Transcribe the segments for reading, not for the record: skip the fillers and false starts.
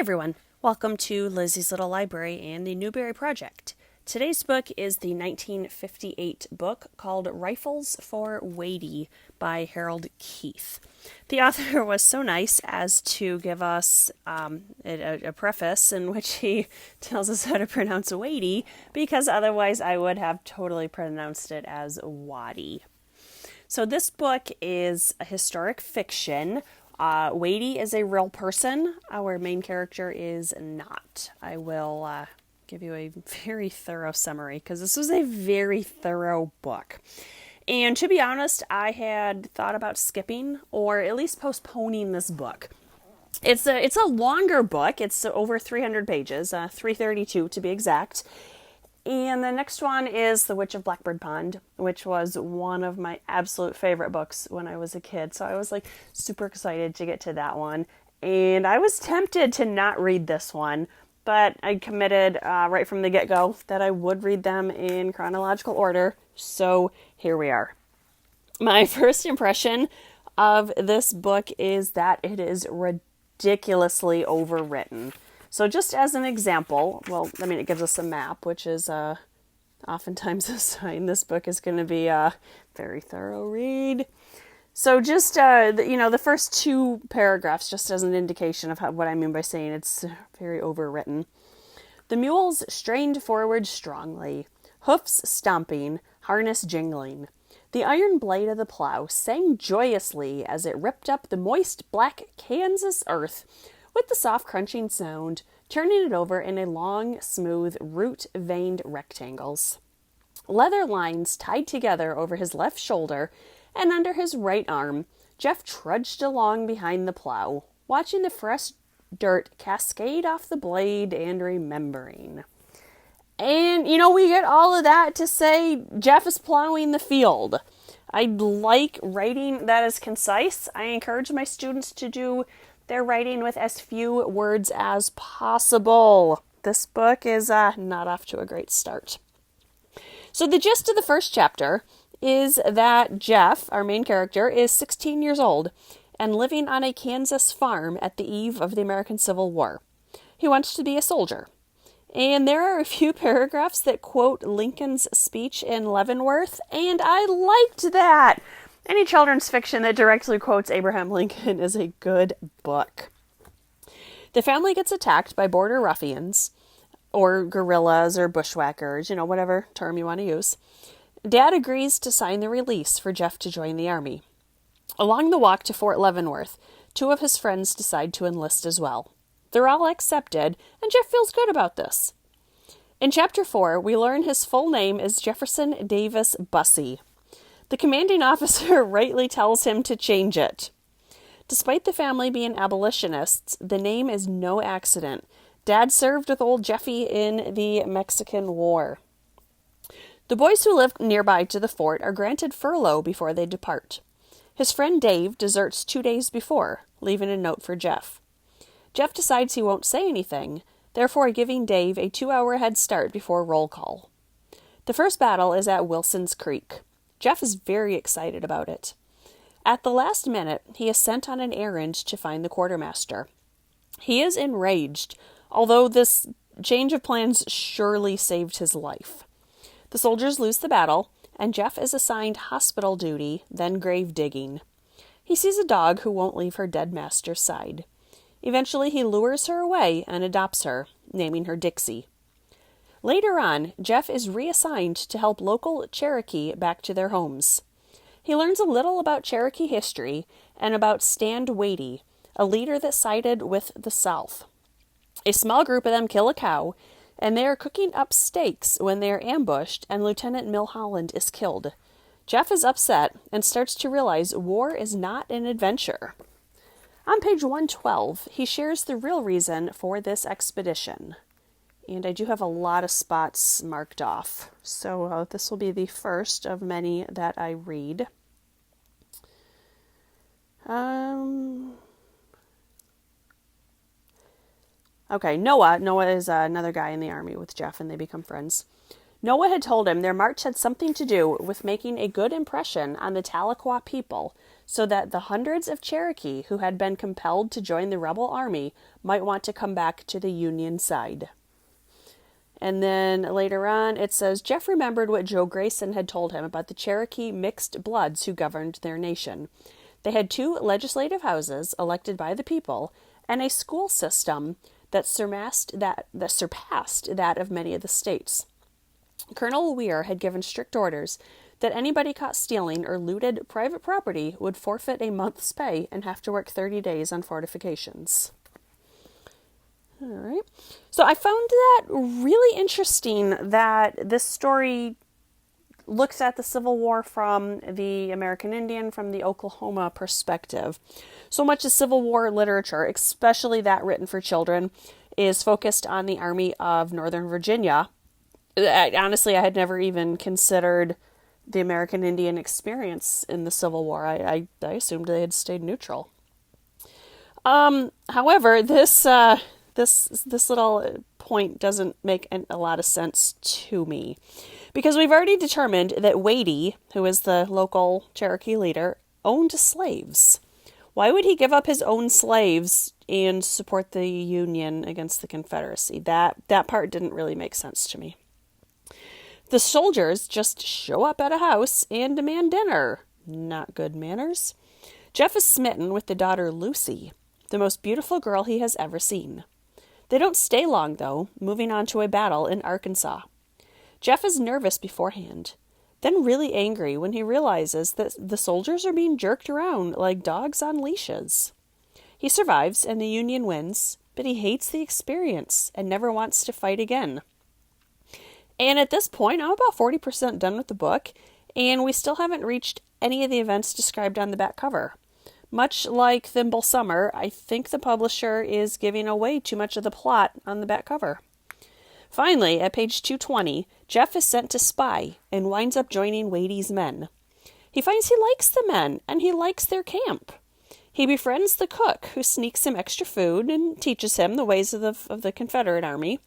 everyone. Welcome to Lizzie's Little Library and the Newbery Project. Today's book is the 1958 book called Rifles for Watie by Harold Keith. The author was so nice as to give us a preface in which he tells us how to pronounce Watie, because otherwise I would have totally pronounced it as Watie. So this book is a historic fiction. Watie is a real person. Our main character is not. I will give you a very thorough summary because this was a very thorough book. And to be honest, I had thought about skipping or at least postponing this book. It's a longer book. It's over 300 pages, 332 to be exact. And the next one is The Witch of Blackbird Pond, which was one of my absolute favorite books when I was a kid. So I was like super excited to get to that one. And I was tempted to not read this one, but I committed right from the get-go that I would read them in chronological order. So here we are. My first impression of this book is that it is ridiculously overwritten. So just as an example, it gives us a map, which is oftentimes a sign this book is going to be a very thorough read. So just, the first two paragraphs, just as an indication of what I mean by saying it's very overwritten. The mules strained forward strongly, hoofs stomping, harness jingling. The iron blade of the plow sang joyously as it ripped up the moist black Kansas earth with the soft crunching sound, turning it over in a long, smooth, root-veined rectangles. Leather lines tied together over his left shoulder and under his right arm, Jeff trudged along behind the plow, watching the fresh dirt cascade off the blade and remembering. And, we get all of that to say Jeff is plowing the field. I like writing that is concise. I encourage my students to do their writing with as few words as possible. This book is not off to a great start. So the gist of the first chapter is that Jeff, our main character, is 16 years old and living on a Kansas farm at the eve of the American Civil War. He wants to be a soldier. And there are a few paragraphs that quote Lincoln's speech in Leavenworth, and I liked that. Any children's fiction that directly quotes Abraham Lincoln is a good book. The family gets attacked by border ruffians, or guerrillas, or bushwhackers, whatever term you want to use. Dad agrees to sign the release for Jeff to join the army. Along the walk to Fort Leavenworth, two of his friends decide to enlist as well. They're all accepted, and Jeff feels good about this. In Chapter 4, we learn his full name is Jefferson Davis Bussey. The commanding officer rightly tells him to change it. Despite the family being abolitionists, the name is no accident. Dad served with old Jeffy in the Mexican War. The boys who live nearby to the fort are granted furlough before they depart. His friend Dave deserts 2 days before, leaving a note for Jeff. Jeff decides he won't say anything, therefore giving Dave a 2-hour head start before roll call. The first battle is at Wilson's Creek. Jeff is very excited about it. At the last minute, he is sent on an errand to find the quartermaster. He is enraged, although this change of plans surely saved his life. The soldiers lose the battle, and Jeff is assigned hospital duty, then grave digging. He sees a dog who won't leave her dead master's side. Eventually, he lures her away and adopts her, naming her Dixie. Later on, Jeff is reassigned to help local Cherokee back to their homes. He learns a little about Cherokee history and about Stand Watie, a leader that sided with the South. A small group of them kill a cow, and they are cooking up steaks when they are ambushed and Lieutenant Milholland is killed. Jeff is upset and starts to realize war is not an adventure. On page 112, he shares the real reason for this expedition. And I do have a lot of spots marked off. So this will be the first of many that I read. Okay, Noah. Noah is another guy in the army with Jeff, and they become friends. Noah had told him their march had something to do with making a good impression on the Tahlequah people, so that the hundreds of Cherokee who had been compelled to join the rebel army might want to come back to the Union side. And then later on, it says, Jeff remembered what Joe Grayson had told him about the Cherokee mixed bloods who governed their nation. They had 2 legislative houses elected by the people and a school system that surpassed that of many of the states. Colonel Weir had given strict orders that anybody caught stealing or looted private property would forfeit a month's pay and have to work 30 days on fortifications. All right. So I found that really interesting that this story looks at the Civil War from the American Indian, from the Oklahoma perspective. So much of Civil War literature, especially that written for children, is focused on the Army of Northern Virginia. Honestly, I had never even considered the American Indian experience in the Civil War. I assumed they had stayed neutral. However, this little point doesn't make a lot of sense to me, because we've already determined that Watie, who is the local Cherokee leader, owned slaves. Why would he give up his own slaves and support the Union against the Confederacy? That part didn't really make sense to me. The soldiers just show up at a house and demand dinner. Not good manners. Jeff is smitten with the daughter Lucy, the most beautiful girl he has ever seen. They don't stay long, though, moving on to a battle in Arkansas. Jeff is nervous beforehand, then really angry when he realizes that the soldiers are being jerked around like dogs on leashes. He survives and the Union wins, but he hates the experience and never wants to fight again. And at this point, I'm about 40% done with the book, and we still haven't reached any of the events described on the back cover. Much like Thimble Summer, I think the publisher is giving away too much of the plot on the back cover. Finally, at page 220, Jeff is sent to spy and winds up joining Watie's men. He finds he likes the men, and he likes their camp. He befriends the cook, who sneaks him extra food and teaches him the ways of the Confederate Army.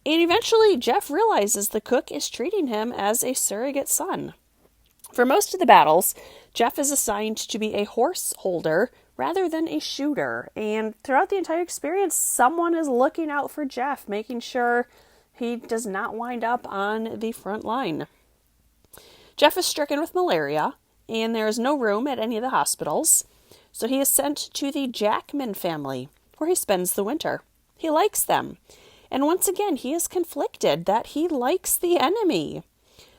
And eventually, Jeff realizes the cook is treating him as a surrogate son. For most of the battles, Jeff is assigned to be a horse holder rather than a shooter. And throughout the entire experience, someone is looking out for Jeff, making sure he does not wind up on the front line. Jeff is stricken with malaria, and there is no room at any of the hospitals. So he is sent to the Jackman family, where he spends the winter. He likes them. And once again, he is conflicted that he likes the enemy.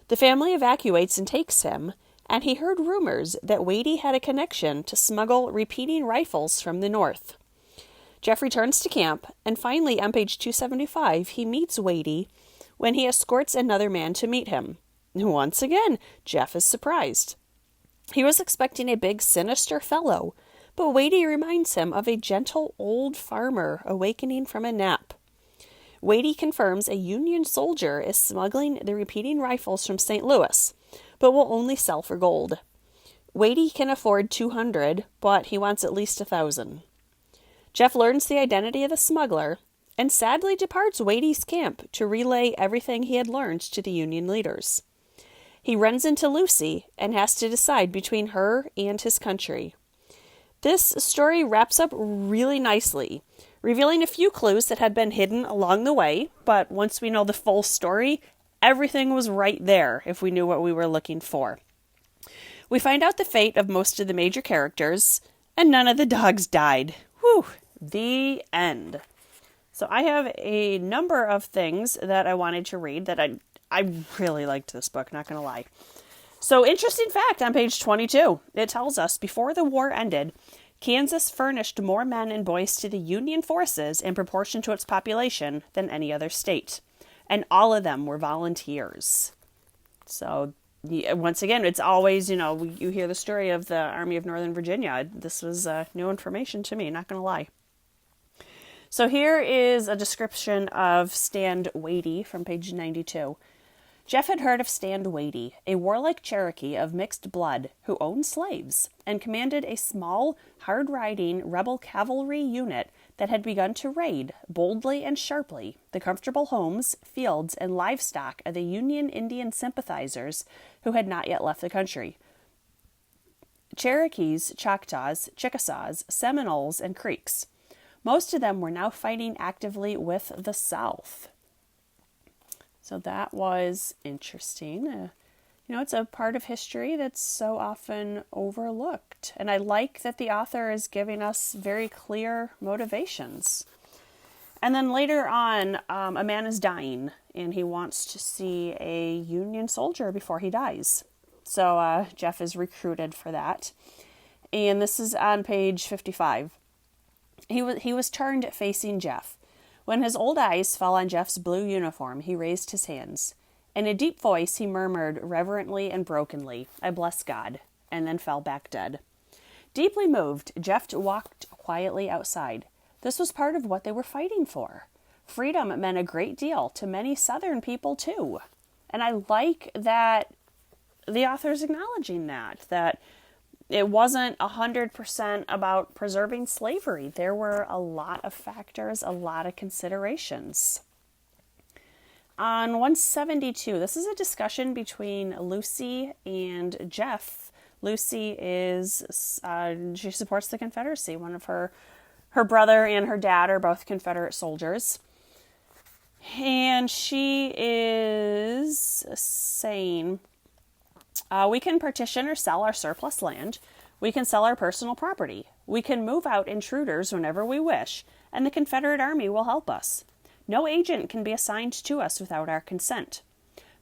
The family evacuates and takes him, and he heard rumors that Watie had a connection to smuggle repeating rifles from the north. Jeff returns to camp, and finally on page 275, he meets Watie when he escorts another man to meet him. Once again, Jeff is surprised. He was expecting a big, sinister fellow, but Watie reminds him of a gentle old farmer awakening from a nap. Watie confirms a Union soldier is smuggling the repeating rifles from St. Louis, but will only sell for gold. Watie can afford 200, but he wants at least 1,000. Jeff learns the identity of the smuggler and sadly departs Watie's camp to relay everything he had learned to the Union leaders. He runs into Lucy and has to decide between her and his country. This story wraps up really nicely, revealing a few clues that had been hidden along the way, but once we know the full story, everything was right there if we knew what we were looking for. We find out the fate of most of the major characters, and none of the dogs died. Whew, the end. So I have a number of things that I wanted to read that I really liked this book, not going to lie. So, interesting fact on page 22, it tells us, before the war ended, Kansas furnished more men and boys to the Union forces in proportion to its population than any other state. And all of them were volunteers. So, once again, it's always, you hear the story of the Army of Northern Virginia. This was new information to me, not going to lie. So here is a description of Stand Watie from page 92. Jeff had heard of Stand Watie, a warlike Cherokee of mixed blood who owned slaves and commanded a small, hard-riding rebel cavalry unit that had begun to raid, boldly and sharply, the comfortable homes, fields, and livestock of the Union Indian sympathizers who had not yet left the country. Cherokees, Choctaws, Chickasaws, Seminoles, and Creeks. Most of them were now fighting actively with the South. So that was interesting. It's a part of history that's so often overlooked. And I like that the author is giving us very clear motivations. And then later on, a man is dying, and he wants to see a Union soldier before he dies. So Jeff is recruited for that. And this is on page 55. He was turned facing Jeff. When his old eyes fell on Jeff's blue uniform, he raised his hands. In a deep voice, he murmured reverently and brokenly, "I bless God," and then fell back dead. Deeply moved, Jeff walked quietly outside. This was part of what they were fighting for. Freedom meant a great deal to many Southern people, too. And I like that the author's acknowledging that it wasn't 100% about preserving slavery. There were a lot of factors, a lot of considerations. On 172, this is a discussion between Lucy and Jeff. Lucy she supports the Confederacy. One of her brother and her dad are both Confederate soldiers. And she is saying, we can partition or sell our surplus land. We can sell our personal property. We can move out intruders whenever we wish, and the Confederate Army will help us. No agent can be assigned to us without our consent.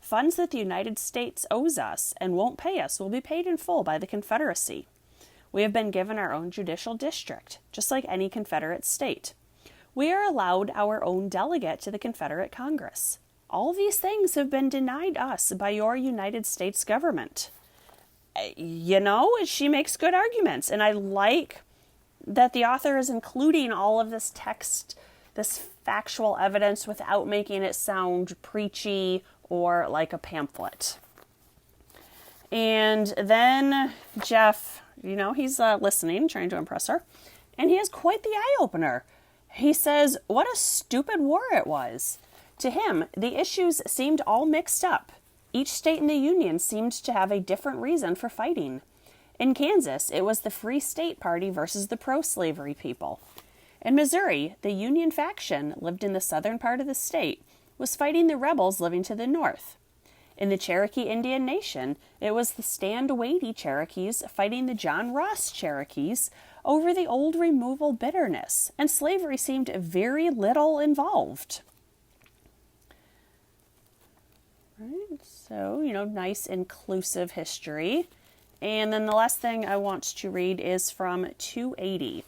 Funds that the United States owes us and won't pay us will be paid in full by the Confederacy. We have been given our own judicial district, just like any Confederate state. We are allowed our own delegate to the Confederate Congress. All these things have been denied us by your United States government. She makes good arguments, and I like that the author is including all of this text, this factual evidence, without making it sound preachy or like a pamphlet. And then Jeff, he's listening, trying to impress her, and he has quite the eye-opener. He says, what a stupid war it was. To him, the issues seemed all mixed up. Each state in the Union seemed to have a different reason for fighting. In Kansas, it was the Free State Party versus the pro-slavery people. In Missouri, the Union faction lived in the southern part of the state, was fighting the rebels living to the north. In the Cherokee Indian Nation, it was the Stand Watie Cherokees fighting the John Ross Cherokees over the old removal bitterness, and slavery seemed very little involved. Right, so, nice inclusive history. And then the last thing I want to read is from 280.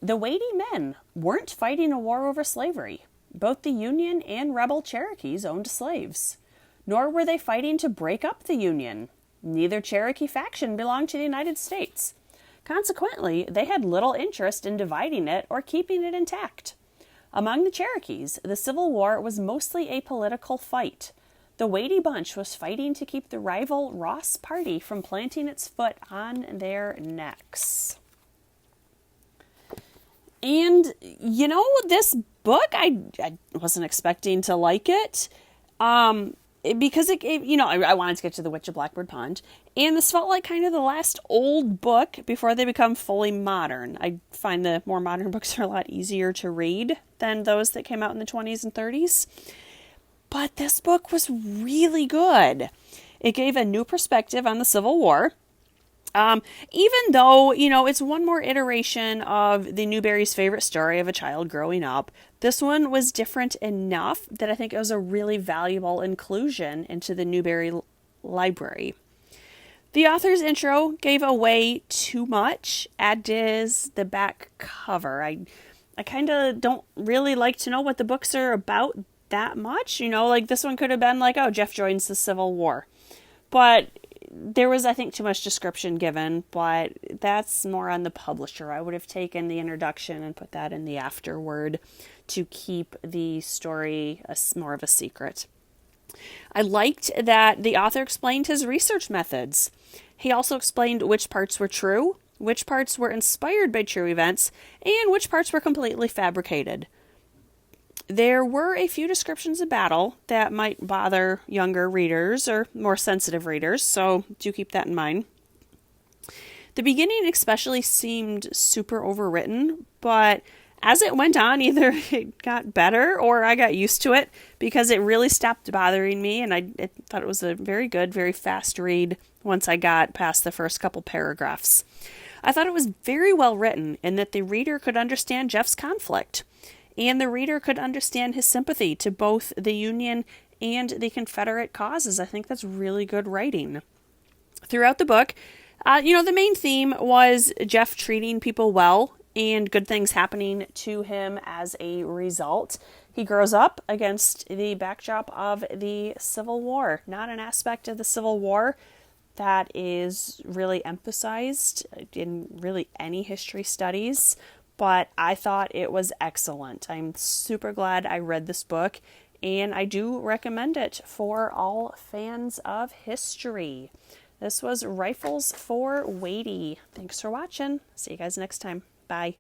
The Watie men weren't fighting a war over slavery. Both the Union and rebel Cherokees owned slaves. Nor were they fighting to break up the Union. Neither Cherokee faction belonged to the United States. Consequently, they had little interest in dividing it or keeping it intact. Among the Cherokees, the Civil War was mostly a political fight. The Watie bunch was fighting to keep the rival Ross party from planting its foot on their necks. And, this book, I wasn't expecting to like it. Because it gave, I wanted to get to The Witch of Blackbird Pond. And this felt like kind of the last old book before they become fully modern. I find the more modern books are a lot easier to read than those that came out in the 20s and 30s. But this book was really good. It gave a new perspective on the Civil War. Even though, it's one more iteration of the Newbery's favorite story of a child growing up, this one was different enough that I think it was a really valuable inclusion into the Newbery library. The author's intro gave away too much, as does the back cover. I kind of don't really like to know what the books are about that much. This one could have been like, oh, Jeff joins the Civil War. But there was, I think, too much description given, but that's more on the publisher. I would have taken the introduction and put that in the afterword to keep the story more of a secret. I liked that the author explained his research methods. He also explained which parts were true, which parts were inspired by true events, and which parts were completely fabricated. There were a few descriptions of battle that might bother younger readers or more sensitive readers, so do keep that in mind. The beginning especially seemed super overwritten, but as it went on, either it got better or I got used to it because it really stopped bothering me, and I thought it was a very good, very fast read once I got past the first couple paragraphs. I thought it was very well written in that the reader could understand Jeff's conflict, and the reader could understand his sympathy to both the Union and the Confederate causes. I think that's really good writing. Throughout the book, the main theme was Jeff treating people well and good things happening to him as a result. He grows up against the backdrop of the Civil War, not an aspect of the Civil War that is really emphasized in really any history studies, but I thought it was excellent. I'm super glad I read this book, and I do recommend it for all fans of history. This was Rifles for Watie. Thanks for watching. See you guys next time. Bye.